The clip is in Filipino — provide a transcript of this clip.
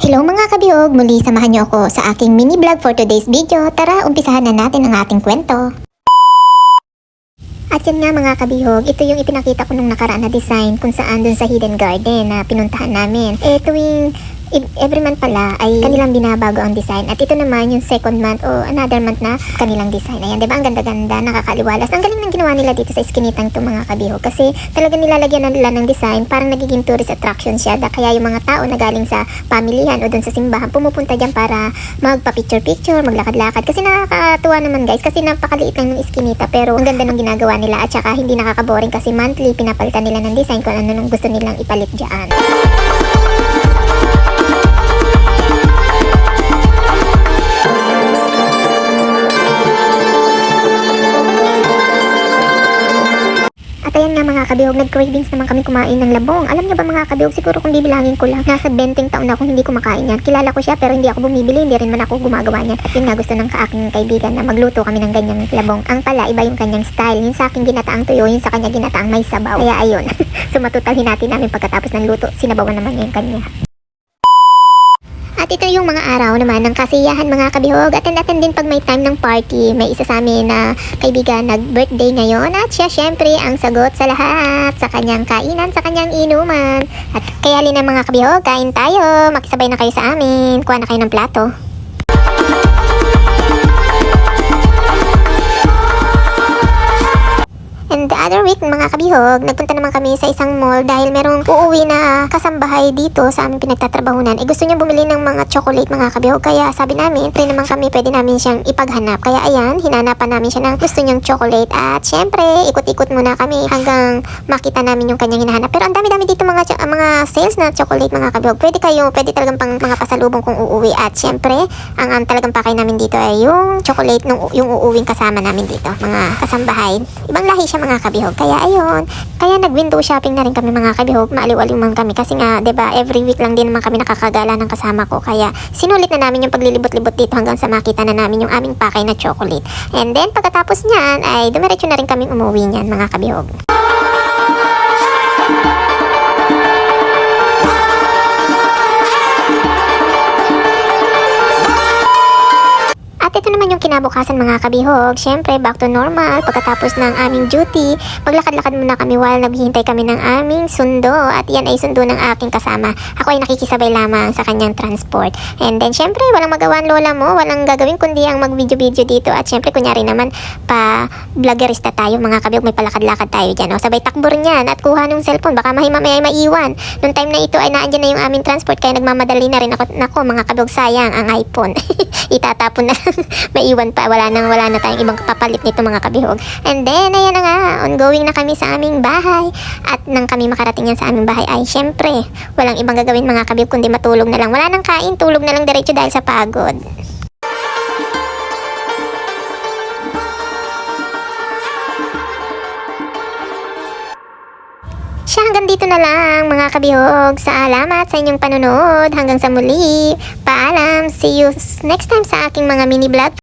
Hello mga kabihog! Muli samahan niyo ako sa aking mini vlog for today's video. Tara, umpisahan na natin ang ating kwento. At yan nga mga kabihog, ito yung ipinakita ko nung nakaraan na design kung saan dun sa Hidden Garden na pinuntahan namin. Tuwing every month pala ay kanilang binabago ang design. At ito naman yung second month o another month na kanilang design. Ayan, diba? Ang ganda-ganda, nakakaliwalas. Ang galing ng ginawa nila dito sa Iskinitang to mga kabihog. Kasi talaga nilalagyan nila ng design, parang nagiging tourist attraction siya. Kaya yung mga tao na galing sa pamilihan o dun sa simbahan, pumupunta dyan para magpa-picture-picture, maglakad-lakad. Kasi nakakatuwa naman guys, kasi napakaliit lang ng Iskinita. Pero ang ganda ng ginagawa nila at saka hindi nakaka-boring kasi monthly pinapalitan nila ng design kung ano nung gusto nilang ipalit dyan. At ayan nga mga kabihog, nag-cravings naman kami kumain ng labong. Alam niyo ba mga kabihog, siguro kung bibilangin ko lang, nasa 20 taon na akong hindi kumakain yan. Kilala ko siya pero hindi ako bumibili, hindi rin man ako gumagawa niyan. Yun nga gusto ng aking kaibigan na magluto kami ng ganyang labong. Ang pala, iba yung kanyang style. Yung sa akin ginataang tuyo, yung sa kanya ginataang may sabaw. Kaya ayun, so matutalhin natin namin pagkatapos ng luto, sinabawan naman niya yung kanya. At ito yung mga araw naman ng kasiyahan mga kabihog. Attend din pag may time ng party. May isa sa amin na kaibigan nag-birthday ngayon. At siya syempre ang sagot sa lahat. Sa kanyang kainan, sa kanyang inuman. At kaya na mga kabihog, kain tayo. Makisabay na kayo sa amin. Kuha na kayo ng plato. And the other week mga kabihog, nagpunta naman kami sa isang mall dahil merong uuwi na kasambahay dito sa aming pinagtatrabahunan. Gusto niya bumili ng mga chocolate mga kabihog, kaya sabi namin, free naman kami, pwede namin siyang ipaghanap. Kaya ayan, hinanapan namin siya ng gusto niyang chocolate. At syempre, ikot-ikot muna kami hanggang makita namin yung kanyang hinahanap. Pero ang dami-dami dito mga sales na chocolate mga kabihog. Pwede talagang pang mga pasalubong kung uuwi. At syempre, ang talagang pakay namin dito ay yung chocolate yung uuwing kasama namin dito, mga kasambahay. Ibang lahi siya mga kabihog. Kaya ayun, kaya nag-window shopping na rin kami mga kabihog. Maaliw-aliw man kami kasi nga, 'di ba, every week lang din naman kami nakakagala ng kasama ko. Kaya sinulit na namin yung paglilibot-libot dito hanggang sa makita na namin yung aming pakay na chocolate. And then pagkatapos niyan ay dumiretso na rin kaming umuwi niyan mga kabihog. At ito naman yung kinabukasan mga kabihog. Syempre, back to normal. Pagkatapos ng aming duty, maglakad-lakad muna kami while naghihintay kami ng aming sundo. At yan ay sundo ng aking kasama. Ako ay nakikisabay lamang sa kanyang transport. And then, syempre, walang magawa ang lola mo. Walang gagawin kundi ang mag-video-video dito. At syempre, kunyari naman, pa-vloggerista tayo mga kabihog. May palakad-lakad tayo dyan. O, sabay takbo rin yan. At kuha ng cellphone. Baka mamaya maiwan. Nung time na ito ay naandyan na yung aming transport. Kaya nagmamadali na rin ako. Nako, mga kabihog, sayang ang iPhone. Itatapon na lang. Maiwan pa, wala na tayong ibang kapapalit nito mga kabihog. And then, ayan na nga, ongoing na kami sa aming bahay. At nang kami makarating yan sa aming bahay ay syempre, walang ibang gagawin mga kabihog kundi matulog na lang. Wala nang kain, tulog na lang diretso dahil sa pagod. Siya, hanggang dito na lang mga kabihog. Salamat sa inyong panonood. Hanggang sa muli. Paalam. See you next time sa aking mga mini vlog.